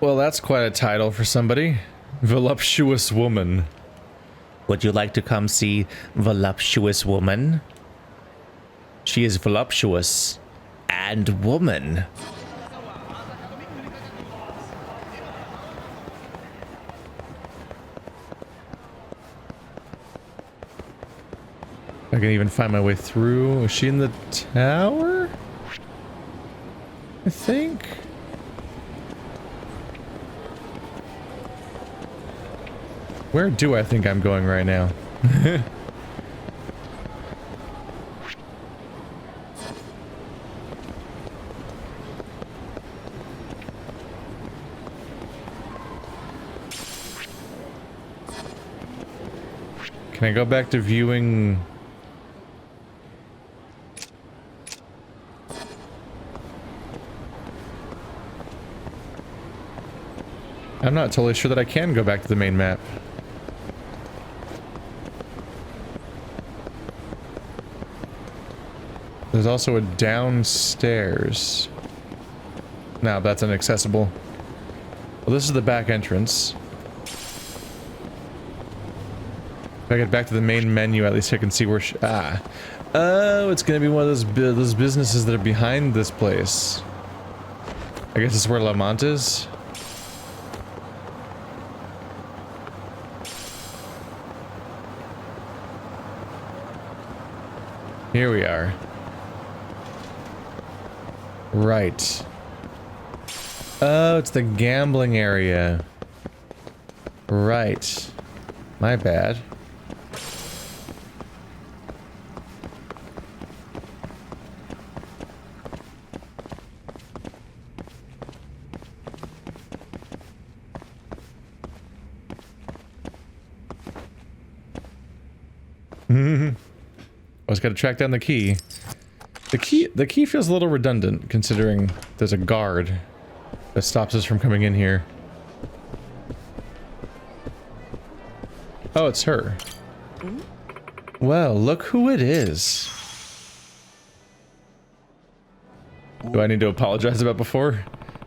Well, that's quite a title for somebody. Voluptuous woman. Would you like to come see Voluptuous woman? She is voluptuous and woman. I can even find my way through. Is she in the tower? I think. Where do I think I'm going right now? Can I go back to viewing? I'm not totally sure that I can go back to the main map. There's also a downstairs. No, that's inaccessible. Well, this is the back entrance. If I get back to the main menu, at least I can see where oh, it's gonna be one of those businesses that are behind this place. I guess it's where Lamont is. Here we are. Right. Oh, it's the gambling area. Right. My bad. I was gonna track down the key. The key feels a little redundant considering there's a guard that stops us from coming in here. Oh, it's her. Well, look who it is. Do I need to apologize about before?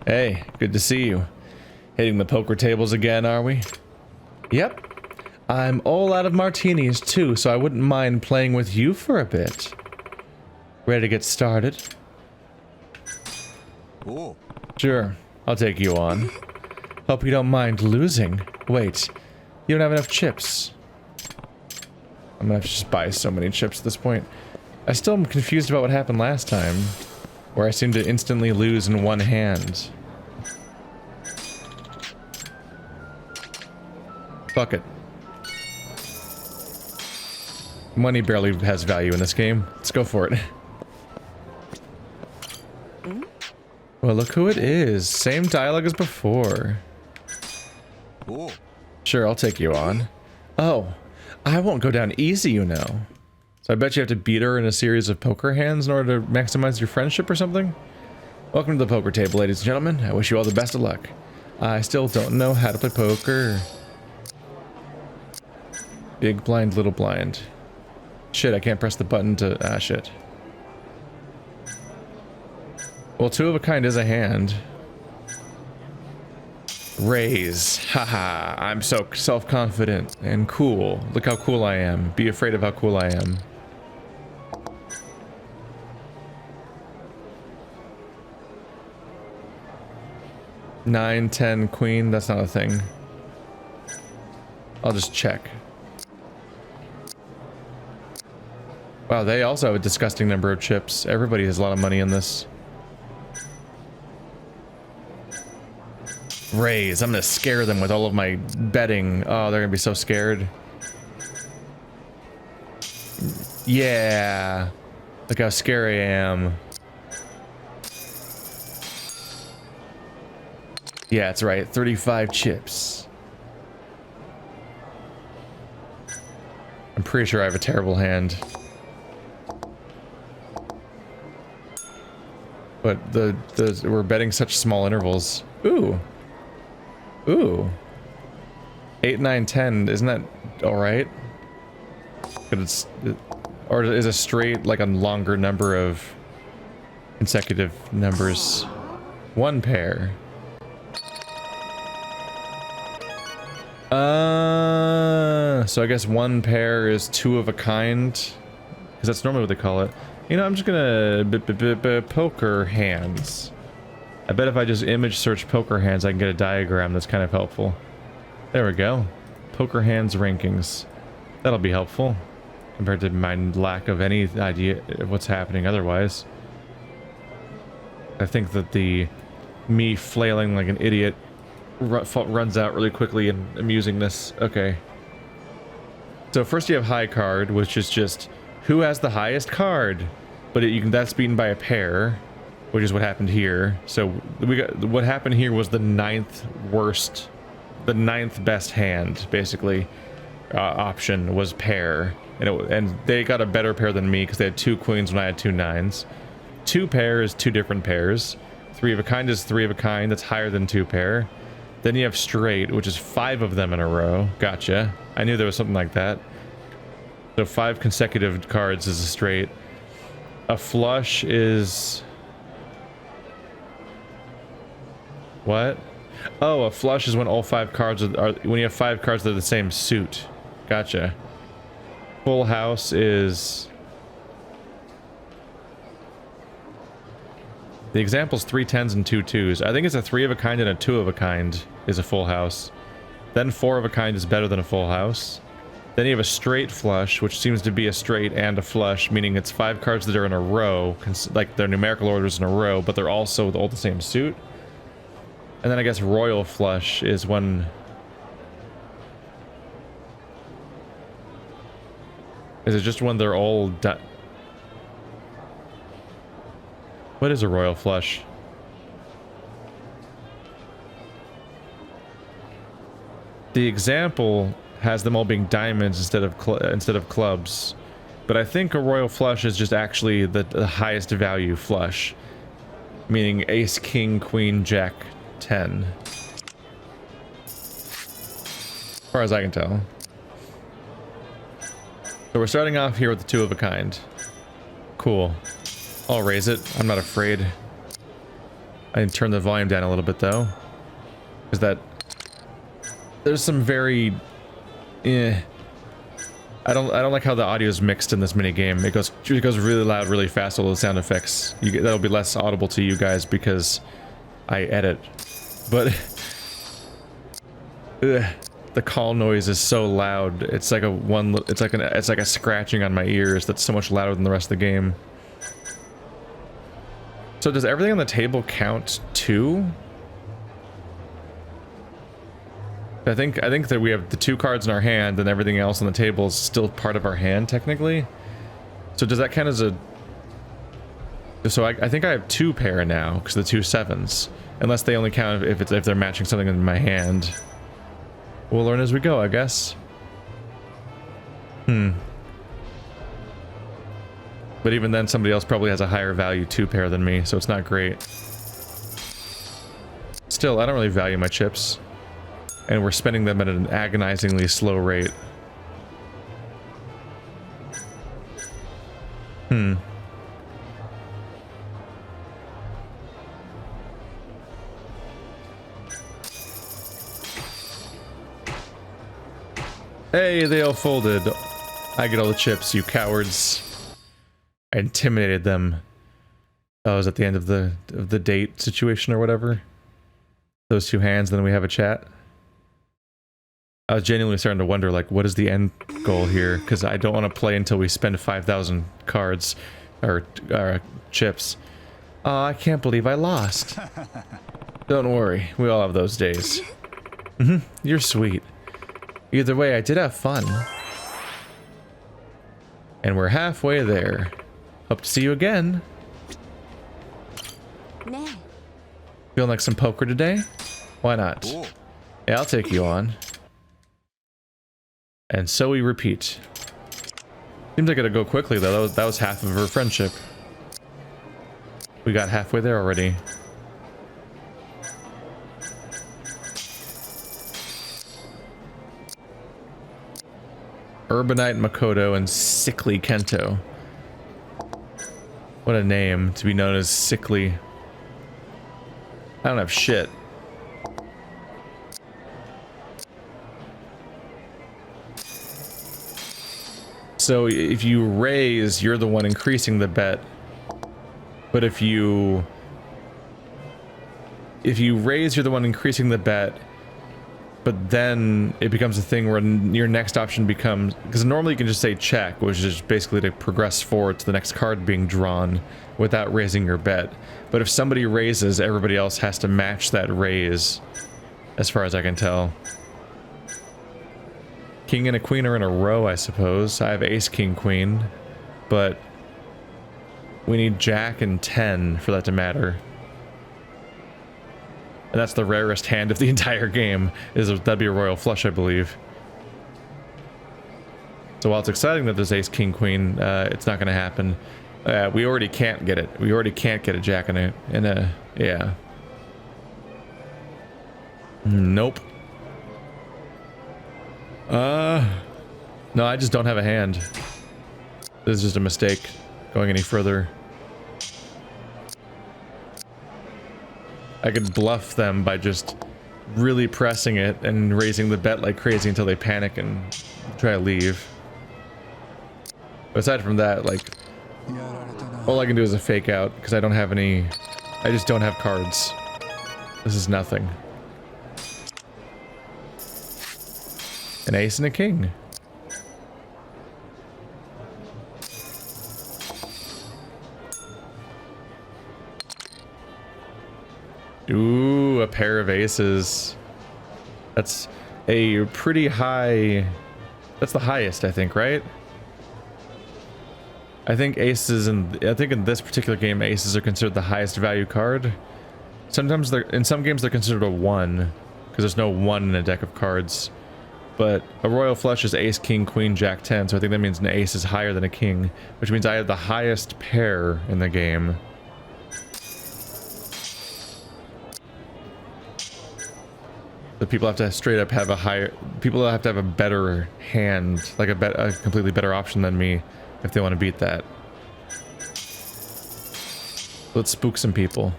Hey, good to see you. Hitting the poker tables again, are we? Yep. I'm all out of martinis too, so I wouldn't mind playing with you for a bit. Ready to get started? Oh. Sure, I'll take you on. Hope you don't mind losing. Wait, you don't have enough chips. I'm gonna have to just buy so many chips at this point. I still am confused about what happened last time, where I seemed to instantly lose in one hand. Fuck it. Money barely has value in this game. Let's go for it. Well, look who it is. Same dialogue as before. Oh. Sure, I'll take you on. Oh, I won't go down easy, you know. So I bet you have to beat her in a series of poker hands in order to maximize your friendship or something? Welcome to the poker table, ladies and gentlemen. I wish you all the best of luck. I still don't know how to play poker. Big blind, little blind. Shit, I can't press the button to... ah, shit. Well, two of a kind is a hand. Raise. Haha, I'm so self-confident and cool. Look how cool I am. Be afraid of how cool I am. Nine, 10, queen. That's not a thing. I'll just check. Wow, they also have a disgusting number of chips. Everybody has a lot of money in this. Raise. I'm gonna scare them with all of my betting. Oh, they're gonna be so scared. Yeah. Look how scary I am. Yeah, that's right. 35 chips. I'm pretty sure I have a terrible hand. But we're betting such small intervals. Ooh. Ooh. 8, 9, 10. Isn't that alright? Or is a straight like a longer number of consecutive numbers? One pair. So I guess one pair is two of a kind, because that's normally what they call it. You know, I'm just gonna poker hands. I bet if I just image search poker hands, I can get a diagram that's kind of helpful. There we go. Poker hands rankings. That'll be helpful compared to my lack of any idea of what's happening otherwise. I think that me flailing like an idiot runs out really quickly in amusingness. Okay. So first you have high card, which is just who has the highest card, but that's beaten by a pair, which is what happened here. So what happened here was the ninth best hand, basically. Option was pair, and they got a better pair than me because they had two queens when I had two nines. Two pair is two different pairs. Three of a kind is three of a kind. That's higher than two pair. Then you have straight, which is 5 of them in a row. Gotcha. I knew there was something like that. So 5 consecutive cards is a straight. A flush is... What? Oh, a flush is when all 5 cards are... When you have 5 cards that are the same suit. Gotcha. Full house is... The example's 3 10s and 2 2s. I think it's a 3 of a kind and a 2 of a kind is a full house. Then 4 of a kind is better than a full house. Then you have a straight flush, which seems to be a straight and a flush, meaning it's 5 cards that are in a row, like their numerical orders in a row, but they're also all the same suit. And then I guess royal flush is when... Is it just when they're all... What is a royal flush? The example has them all being diamonds instead of clubs, but I think a royal flush is just actually the highest value flush, meaning ace, king, queen, jack, 10. As far as I can tell. So we're starting off here with the 2 of a kind. Cool. I'll raise it. I'm not afraid. I can turn the volume down a little bit though. Is that there's some very I don't like how the audio is mixed in this mini game. It goes really loud, really fast, all the sound effects. That'll be less audible to you guys because I edit. But the call noise is so loud. It's like it's like a scratching on my ears that's so much louder than the rest of the game. So does everything on the table count too? I think that we have the 2 cards in our hand and everything else on the table is still part of our hand technically. So does that count as a... So I think I have 2 pair now because the 2 7s. Unless they only count if they're matching something in my hand. We'll learn as we go, I guess. But even then, somebody else probably has a higher value 2 pair than me, so it's not great. Still, I don't really value my chips. And we're spending them at an agonizingly slow rate. Hey, they all folded. I get all the chips, you cowards. I intimidated them. Oh, I was at the end of the date situation or whatever. Those 2 hands, then we have a chat. I was genuinely starting to wonder, like, what is the end goal here? Because I don't want to play until we spend 5,000 cards or chips. Oh, I can't believe I lost. Don't worry, we all have those days. You're sweet. Either way, I did have fun. And we're halfway there. Hope to see you again. Feeling like some poker today? Why not? Yeah, I'll take you on. And so we repeat. Seems like it'll go quickly though. That was half of her friendship. We got halfway there already. Urbanite Makoto and Sickly Kento. What a name to be known as Sickly. I don't have shit. So if you raise, you're the one increasing the bet. But if you raise, you're the one increasing the bet. But then it becomes a thing where your next option becomes, because normally you can just say check, which is basically to progress forward to the next card being drawn without raising your bet. But if somebody raises, everybody else has to match that raise, as far as I can tell. King and a queen are in a row, I suppose. I have ace, king, queen, but we need jack and 10 for that to matter. And that's the rarest hand of the entire game. That'd be a royal flush, I believe. So while it's exciting that there's ace, king, queen, it's not going to happen. We already can't get it. We already can't get a jack in a yeah. Nope. No, I just don't have a hand. This is just a mistake going any further. I could bluff them by just really pressing it and raising the bet like crazy until they panic and try to leave. But aside from that, like, all I can do is a fake out because I don't have any. I just don't have cards. This is nothing. An ace and a king. Ooh, a pair of aces. That's a pretty high. That's the highest, I think, right? I think aces, I think in this particular game, aces are considered the highest value card. Sometimes they're, in some games, they're considered a 1 because there's no 1 in a deck of cards. But a royal flush is ace, king, queen, jack, 10, so I think that means an ace is higher than a king, which means I have the highest pair in the game. The people have to straight up have a higher, people have to have a better hand, like a completely better option than me if they want to beat that. Let's spook some people.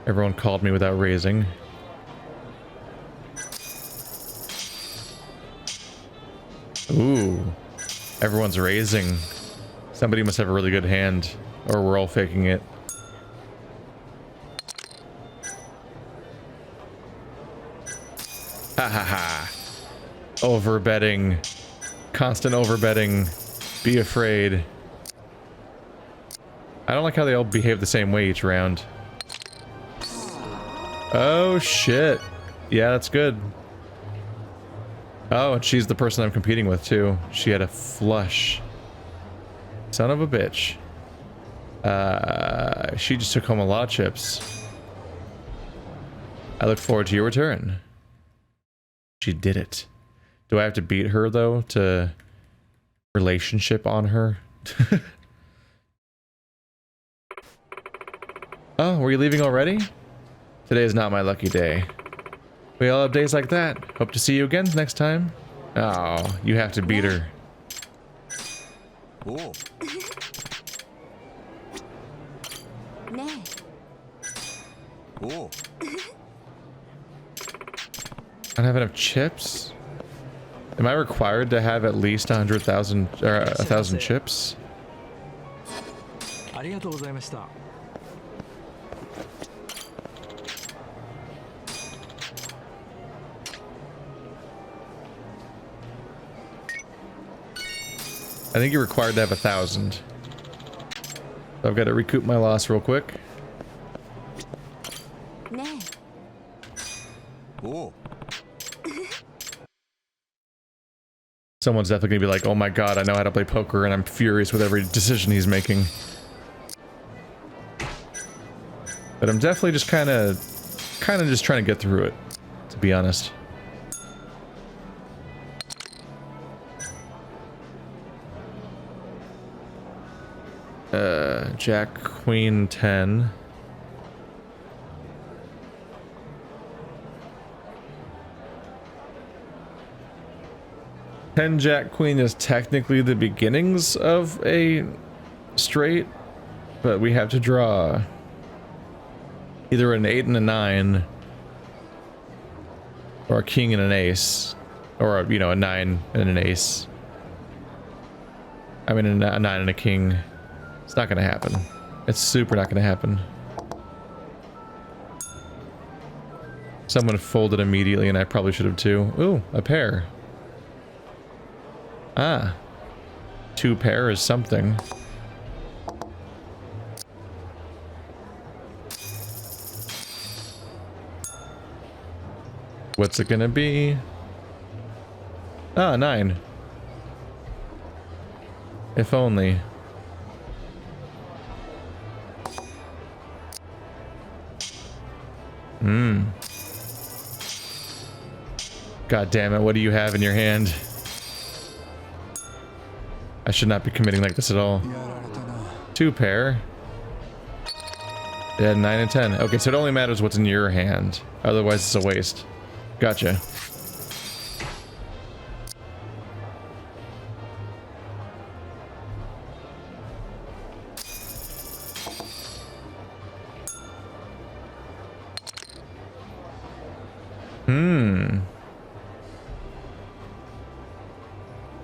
Everyone called me without raising. Ooh. Everyone's raising. Somebody must have a really good hand, or we're all faking it. Ha ha ha. Overbetting. Constant overbetting. Be afraid. I don't like how they all behave the same way each round. Oh shit. Yeah, that's good. Oh, and she's the person I'm competing with too. She had a flush. Son of a bitch. She just took home a lot of chips. I look forward to your return. She did it. Do I have to beat her though to relationship on her? Oh, were you leaving already? Today is not my lucky day. We all have days like that. Hope to see you again next time. Oh, you have to beat her. Oh. Oh. I don't have enough chips? Am I required to have at least 100,000 or 1,000 chips? I think you're required to have 1,000. So I've got to recoup my loss real quick. Oh. Someone's definitely gonna be like, oh my god, I know how to play poker and I'm furious with every decision he's making. But I'm definitely just kind of just trying to get through it, to be honest. Jack, Queen, 10. Ten Jack Queen is technically the beginnings of a straight, but we have to draw. Either an 8 and a 9, or a king and an ace, or a, you know, a 9 and an ace. I mean, a 9 and a king. It's not gonna happen. It's super not gonna happen. Someone folded immediately, and I probably should have too. Ooh, a pair. Ah. 2 pair is something. What's it gonna be? Ah, 9. If only. God damn it, what do you have in your hand? I should not be committing like this at all. 2 pair. Yeah, 9 and 10. Okay, so it only matters what's in your hand. Otherwise, it's a waste. Gotcha.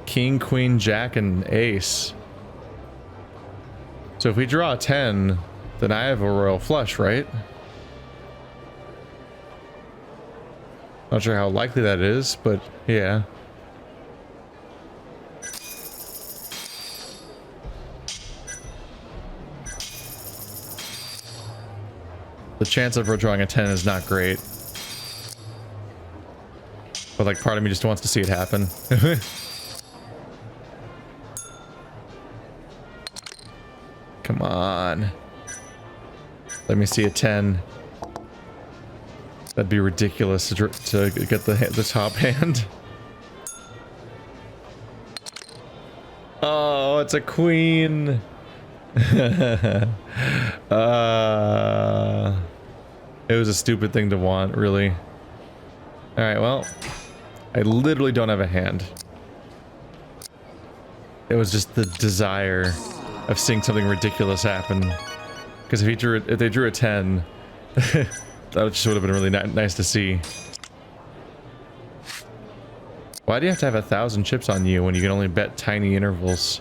King, queen, jack, and ace. So if we draw a 10, then I have a royal flush, right? Not sure how likely that is, but yeah. The chance of her drawing a 10 is not great. But like part of me just wants to see it happen. Come on. Let me see a 10. That'd be ridiculous to get the top hand. Oh, it's a queen. It was a stupid thing to want, really. Alright, well, I literally don't have a hand. It was just the desire of seeing something ridiculous happen. Because if they drew a 10, that just would have been really nice to see. Why do you have to have 1,000 chips on you when you can only bet tiny intervals?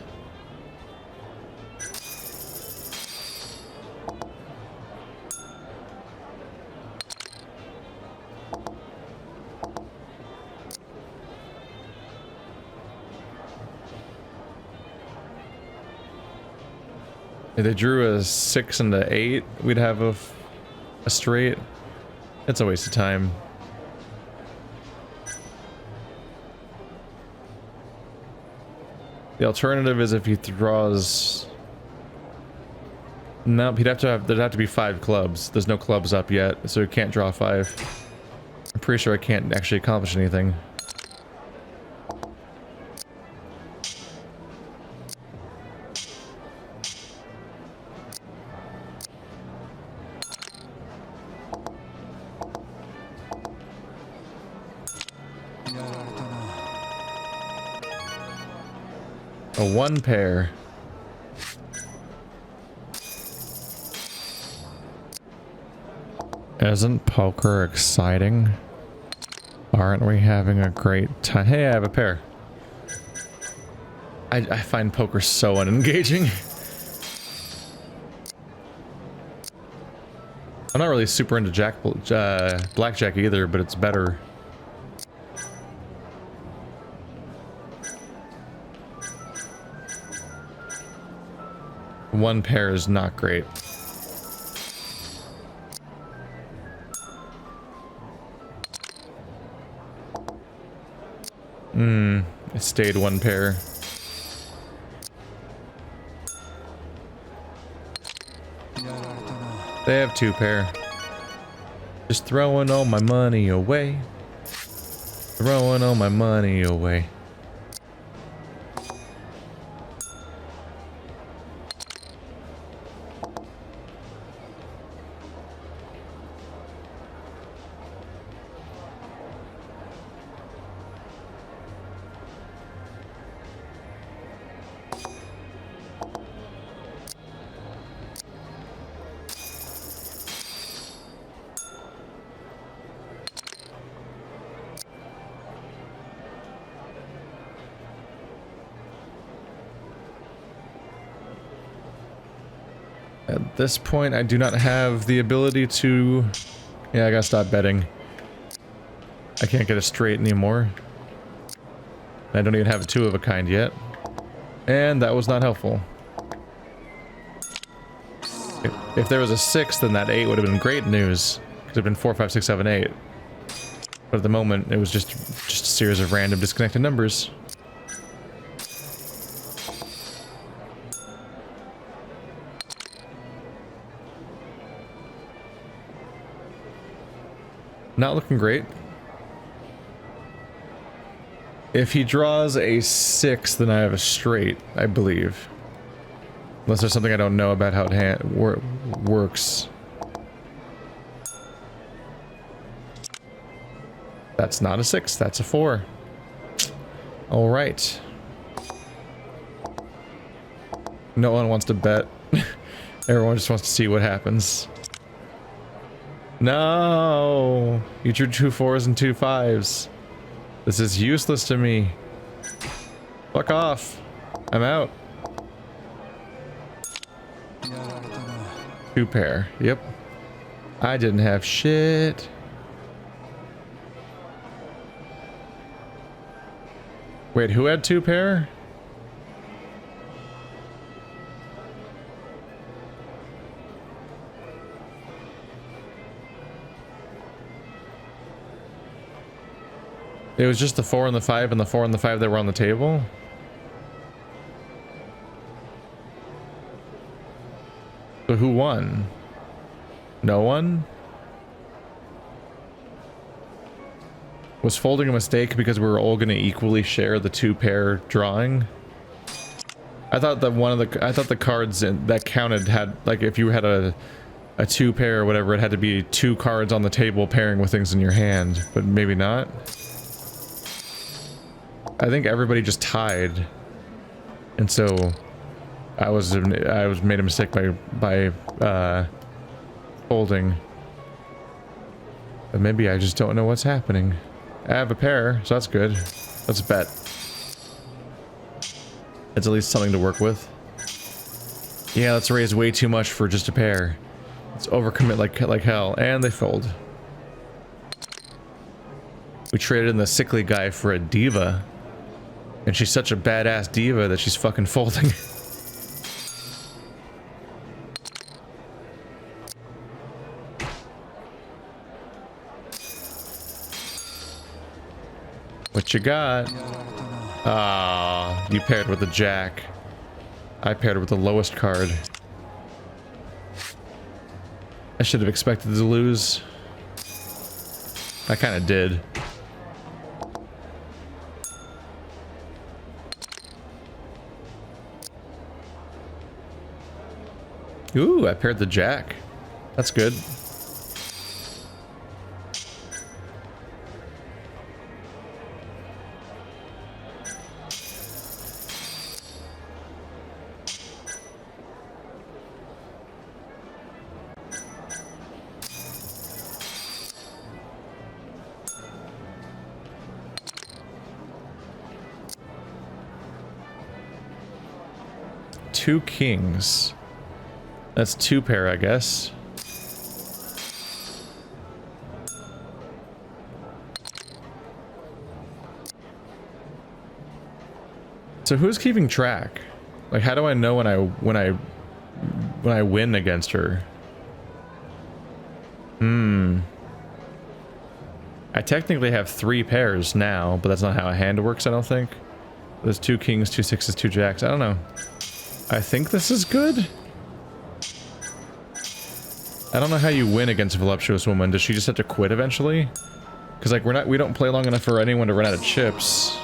If they drew a 6 and a 8, we'd have a straight. It's a waste of time. The alternative is if he draws... Nope, there'd have to be 5 clubs. There's no clubs up yet, so he can't draw 5. I'm pretty sure I can't actually accomplish anything. A 1 pair. Isn't poker exciting? Aren't we having a great time? Hey, I have a pair. I find poker so unengaging. I'm not really super into blackjack either, but it's better. One pair is not great. It stayed 1 pair. They have 2 pair. Just throwing all my money away. Throwing all my money away. At this point, I do not have the ability to... Yeah, I gotta stop betting. I can't get a straight anymore. I don't even have a 2 of a kind yet. And that was not helpful. If there was a 6, then that 8 would have been great news. It would have been 4, 5, 6, 7, 8. But at the moment, it was just a series of random disconnected numbers. Not looking great. If he draws a 6, then I have a straight, I believe. Unless there's something I don't know about how it works. That's not a 6, that's a 4. Alright. No one wants to bet. Everyone just wants to see what happens. No! You drew 2 4s and 2 5s. This is useless to me. Fuck off. I'm out. 2 pair. Yep. I didn't have shit. Wait, who had 2 pair? It was just the 4 and the 5 and the 4 and the 5 that were on the table? So who won? No one? Was folding a mistake because we were all going to equally share the 2 pair drawing? I thought that I thought the cards that counted had, like, if you had a 2 pair or whatever, it had to be 2 cards on the table pairing with things in your hand, but maybe not. I think everybody just tied, and so I was made a mistake by folding. But maybe I just don't know what's happening. I have a pair, so that's good. Let's bet. It's at least something to work with. Yeah, let's raise way too much for just a pair. Let's overcommit like hell, and they fold. We traded in the sickly guy for a diva. And she's such a badass diva that she's fucking folding. What you got? Ah, you paired with the jack. I paired with the lowest card. I should have expected to lose. I kind of did. Ooh, I paired the jack. That's good. Two kings. That's 2 pair, I guess. So who's keeping track? Like, how do I know when I win against her? I technically have 3 pairs now, but that's not how a hand works, I don't think. There's 2 kings, 2 6s, 2 jacks. I don't know. I think this is good. I don't know how you win against a voluptuous woman. Does she just have to quit eventually? Because, like, we don't play long enough for anyone to run out of chips.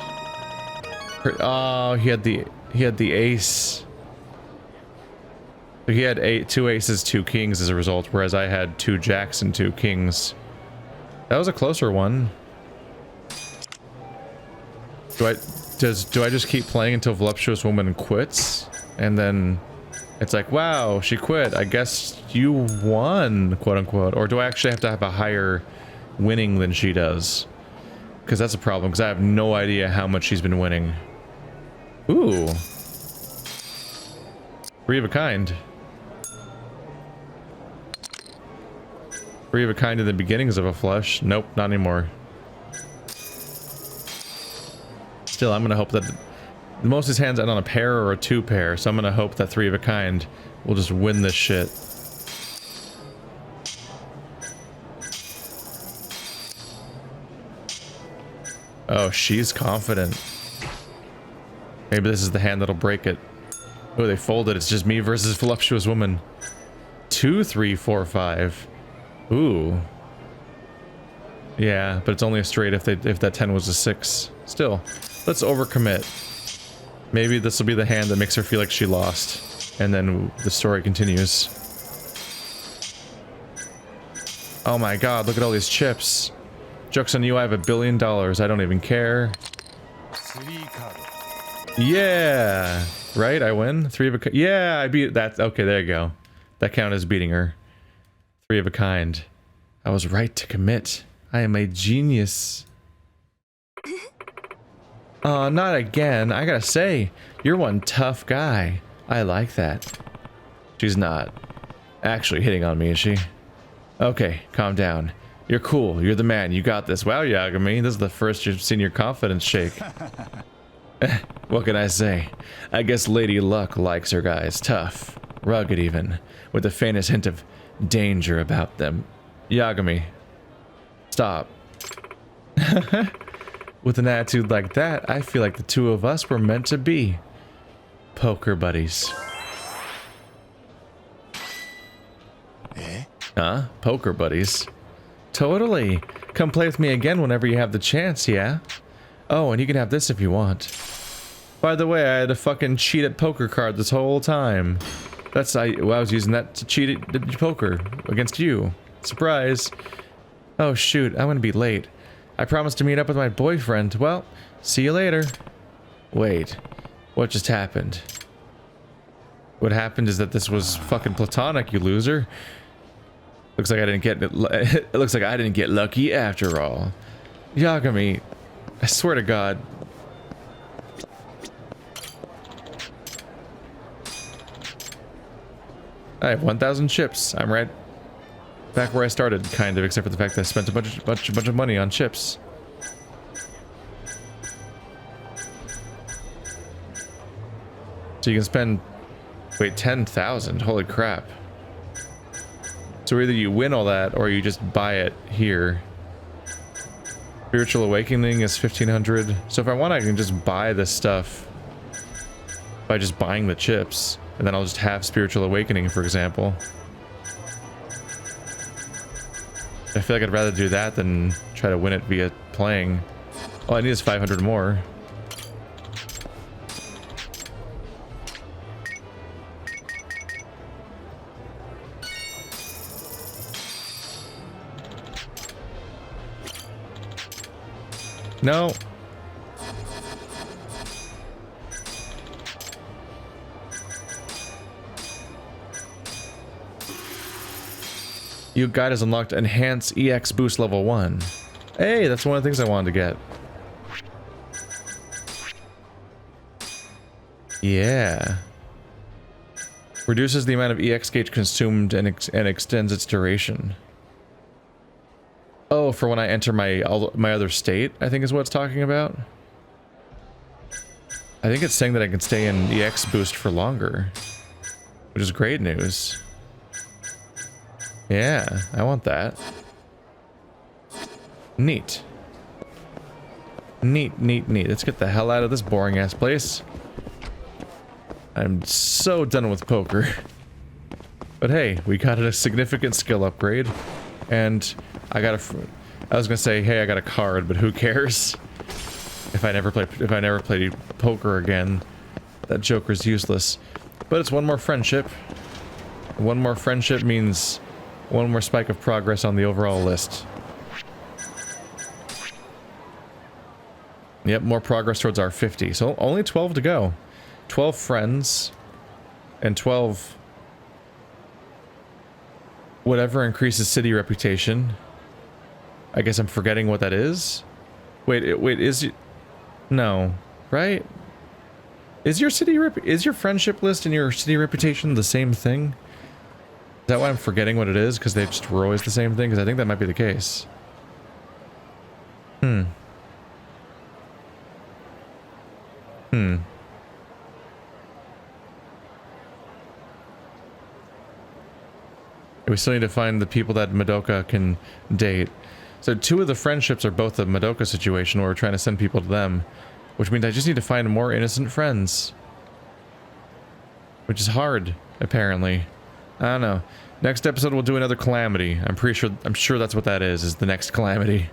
Oh, he had the ace. So he had 2 aces, 2 kings as a result, whereas I had 2 jacks and 2 kings. That was a closer one. Do I just keep playing until voluptuous woman quits? And then it's like, wow, she quit. I guess you won, quote unquote. Or do I actually have to have a higher winning than she does? Because that's a problem, because I have no idea how much she's been winning. Ooh. 3 of a kind. Three of a kind in the beginnings of a flush. Nope, not anymore. Still, I'm gonna hope that most of his hands end on a pair or a two pair, so I'm gonna hope that three of a kind will just win this shit. Oh, she's confident. Maybe this is the hand that'll break it. Oh, they folded. It's just me versus voluptuous woman. 2, 3, 4, 5. Ooh. Yeah, but it's only a straight if that 10 was a 6. Still, let's overcommit. Maybe this will be the hand that makes her feel like she lost, and then the story continues. Oh my god, look at all these chips. Joke's on you, I have $1 billion. I don't even care. Yeah! Right? I win? 3 of a kind. Yeah, I beat that. Okay, there you go. That counted as beating her. 3 of a kind. I was right to commit. I am a genius. Not again. I gotta say, you're one tough guy. I like that. She's not actually hitting on me, is she? Okay, calm down. You're cool. You're the man. You got this. Wow, Yagami. This is the first you've seen your confidence shake. What can I say? I guess Lady Luck likes her guys. Tough. Rugged even. With the faintest hint of danger about them. Yagami. Stop. With an attitude like that, I feel like the two of us were meant to be. Poker buddies. Eh? Huh? Poker buddies? Totally. Come play with me again whenever you have the chance, yeah? Oh, and you can have this if you want. By the way, I had to fucking cheat at poker card this whole time. I was using that to cheat at poker against you. Surprise. Oh shoot, I'm gonna be late. I promised to meet up with my boyfriend. Well, see you later. Wait, what just happened? What happened is that this was fucking platonic, you loser. Looks like I didn't get it looks like I didn't get lucky after all. Yagami, I swear to God. I have 1,000 chips. I'm right back where I started, kind of, except for the fact that I spent a bunch of money on chips. So you can spend, wait, 10,000. Holy crap. So either you win all that or you just buy it here. Spiritual Awakening is 1,500. So if I want, I can just buy this stuff by just buying the chips. And then I'll just have Spiritual Awakening, for example. I feel like I'd rather do that than try to win it via playing. All I need is 500 more. No. You guide has unlocked Enhance EX Boost level 1. Hey, that's one of the things I wanted to get. Yeah. Reduces the amount of EX gauge consumed and extends its duration. Oh, for when I enter my other state, I think is what it's talking about. I think it's saying that I can stay in EX boost for longer, which is great news. Yeah, I want that. Neat. Neat, neat, neat. Let's get the hell out of this boring ass place. I'm so done with poker. But hey, we got a significant skill upgrade. And I was gonna say, hey, I got a card, but who cares? If I never play poker again, that joker's useless. But it's one more friendship. One more friendship means one more spike of progress on the overall list. Yep, more progress towards our 50. So only 12 to go. 12 friends and 12 whatever increases city reputation. I guess I'm forgetting what that is. Wait, is it? No, right? Is your friendship list and your city reputation the same thing? that why I'm forgetting what it is? Because they just were always the same thing? Because I think that might be the case. We still need to find the people that Madoka can date. So 2 of the friendships are both a Madoka situation where we're trying to send people to them. Which means I just need to find more innocent friends. Which is hard, apparently. I don't know. Next episode we'll do another calamity. I'm sure that's what that is the next calamity.